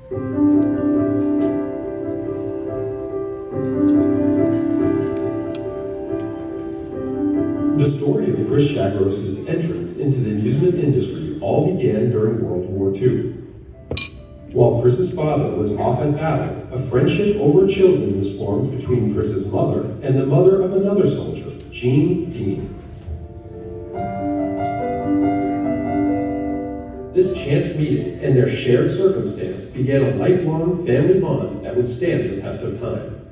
The story of Chris Shagros' entrance into the amusement industry all began during World War II. While Chris's father was off at battle, a friendship over children was formed between Chris's mother and the mother of another soldier, Jean Dean. This chance meeting and their shared circumstance began a lifelong family bond that would stand the test of time.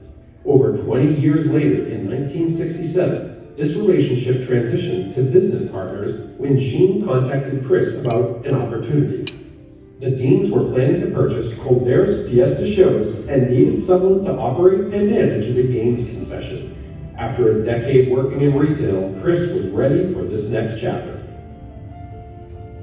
Over 20 years later, in 1967, this relationship transitioned to business partners when Jean contacted Chris about an opportunity. The Deans were planning to purchase Colbert's Fiesta shows and needed someone to operate and manage the games concession. After a decade working in retail, Chris was ready for this next chapter.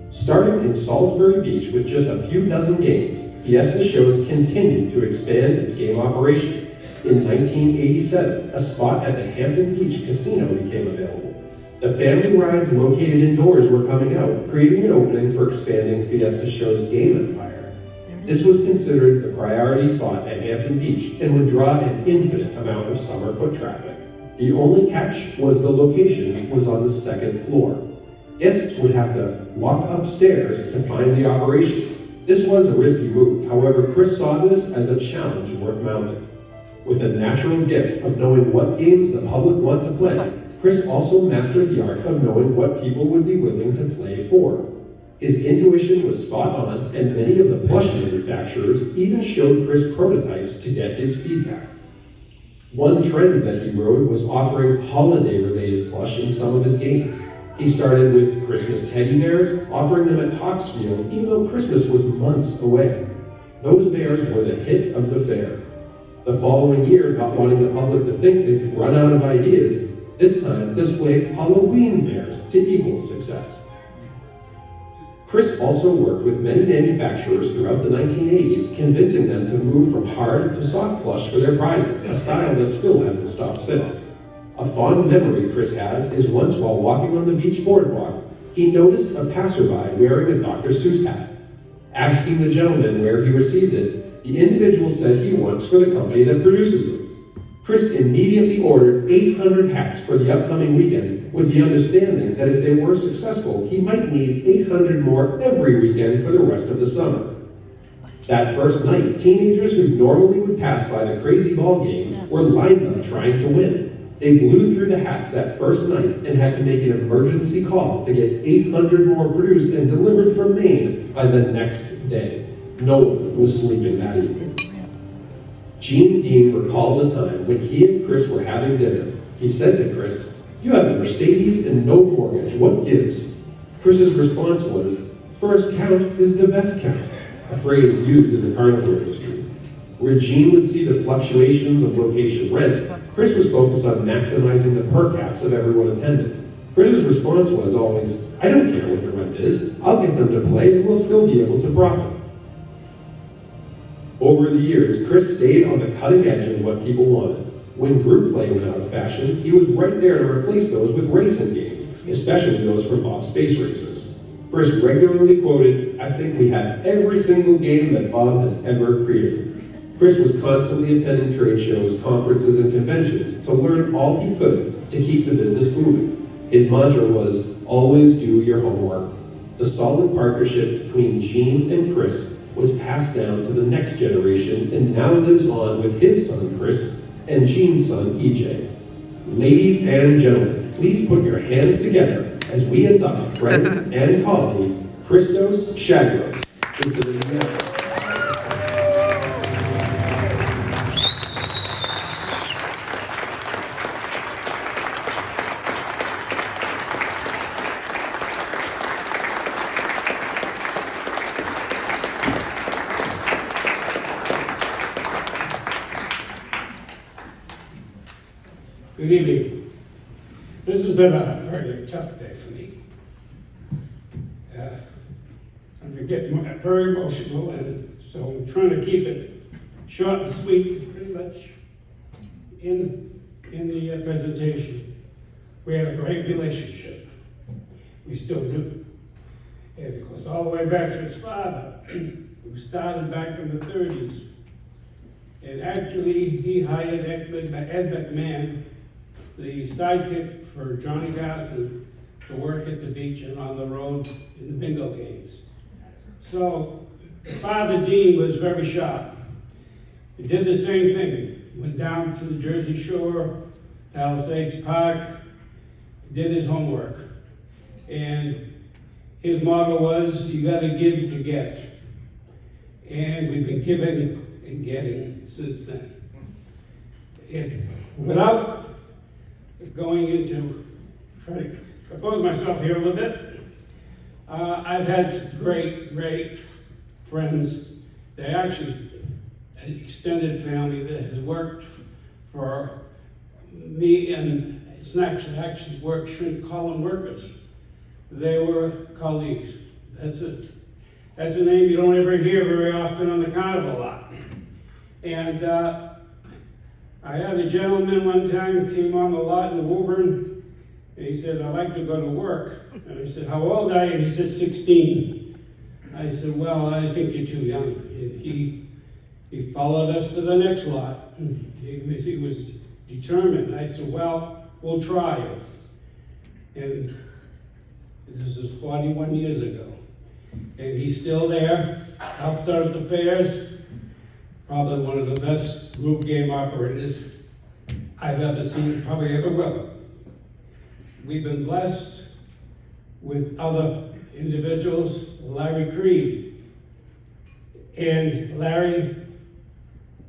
Starting in Salisbury Beach with just a few dozen games, Fiesta shows continued to expand its game operation. In 1987, a spot at the Hampton Beach Casino became available. The family rides located indoors were coming out, creating an opening for expanding Fiesta Show's game empire. This was considered the priority spot at Hampton Beach and would draw an infinite amount of summer foot traffic. The only catch was the location was on the second floor. Guests would have to walk upstairs to find the operation. This was a risky move, however, Chris saw this as a challenge worth mounting. With a natural gift of knowing what games the public want to play, Chris also mastered the art of knowing what people would be willing to play for. His intuition was spot on, and many of the plush manufacturers even showed Chris prototypes to get his feedback. One trend that he rode was offering holiday-related plush in some of his games. He started with Christmas teddy bears, offering them at Topsfield, even though Christmas was months away. Those bears were the hit of the fair. The following year, not wanting the public to think they've run out of ideas, this time displayed Halloween bears to equal success. Chris also worked with many manufacturers throughout the 1980s, convincing them to move from hard to soft plush for their prizes, a style that still hasn't stopped since. A fond memory Chris has is once while walking on the beach boardwalk, he noticed a passerby wearing a Dr. Seuss hat. Asking the gentleman where he received it, the individual said he works for the company that produces it. Chris immediately ordered 800 hats for the upcoming weekend with the understanding that if they were successful, he might need 800 more every weekend for the rest of the summer. That first night, teenagers who normally would pass by the crazy ball games were lined up trying to win. They blew through the hats that first night and had to make an emergency call to get 800 more produced and delivered from Maine by the next day. No one was sleeping that evening. Jean Dean recalled a time when he and Chris were having dinner. He said to Chris, "You have a Mercedes and no mortgage, what gives?" Chris's response was, "First count is the best count," a phrase used in the carnival industry. Where Jean would see the fluctuations of location rent, Chris was focused on maximizing the per caps of everyone attending. Chris's response was always, "I don't care what the rent is, I'll get them to play and we'll still be able to profit." Over the years, Chris stayed on the cutting edge of what people wanted. When group play went out of fashion, he was right there to replace those with racing games, especially those from Bob's Space Racers. Chris regularly quoted, "I think we have every single game that Bob has ever created." Chris was constantly attending trade shows, conferences, and conventions to learn all he could to keep the business moving. His mantra was, "Always do your homework." The solid partnership between Jean and Chris was passed down to the next generation and now lives on with his son Chris and Jean's son EJ. Ladies and gentlemen, please put your hands together as we induct friend and colleague Christos Shagros into the NEAAPA. Good evening. This has been a very tough day for me. I'm getting very emotional, and so I'm trying to keep it short and sweet, pretty much in the presentation. We had a great relationship. We still do. And it goes all the way back to his father. who started back in the 30s. And actually, he hired Ed McMahon, the sidekick for Johnny Carson, to work at the beach and on the road in the bingo games. So, Father Dean was very sharp. He did the same thing. Went down to the Jersey Shore, Palisades Park, did his homework. And his motto was, you gotta give to get. And we've been giving and getting since then. And without going into, trying to compose myself here a little bit, I've had some great friends. They're actually an extended family that has worked for me, and it's not actually work, shouldn't call them workers. They were colleagues. That's a name you don't ever hear very often on the carnival lot. And I had a gentleman one time came on the lot in Woburn, and he said, I'd like to go to work. And I said, how old are you? And he said, 16. I said, well, I think you're too young. And he followed us to the next lot. He was determined. I said, well, we'll try it. And this was 41 years ago. And he's still there, helps out at the fairs. Probably one of the best group game operators I've ever seen, probably ever will. We've been blessed with other individuals, Larry Creed. And Larry,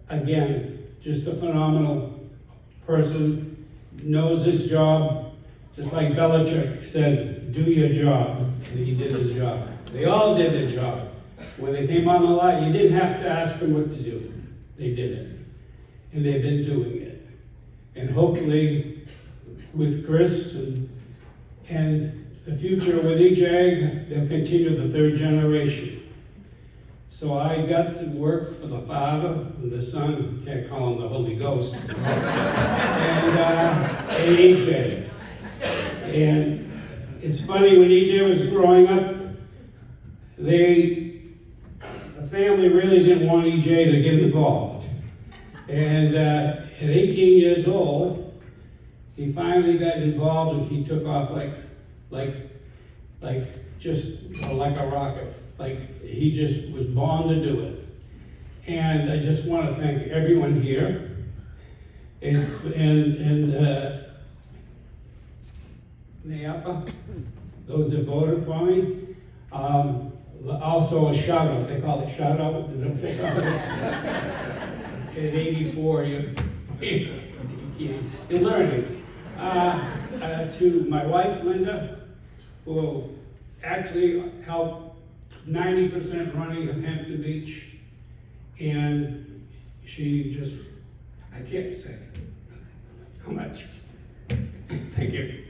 again, just a phenomenal person, knows his job, just like Belichick said, do your job, and he did his job. They all did their job. When they came on the lot, you didn't have to ask them what to do. They did it. And they've been doing it. And hopefully, with Chris and the future with EJ, they'll continue the third generation. So I got to work for the Father and the Son, can't call him the Holy Ghost, and EJ. And it's funny, when EJ was growing up, the family really didn't want EJ to get involved. And at 18 years old, he finally got involved, and he took off like a rocket. Like he just was born to do it. And I just want to thank everyone here. NEAAPA, those that voted for me. Also a shout out, they call it shout out, does that say shout out? At 84, you're learning. To my wife, Linda, who actually helped 90% running of Hampton Beach, and she just, I can't say how much. Thank you.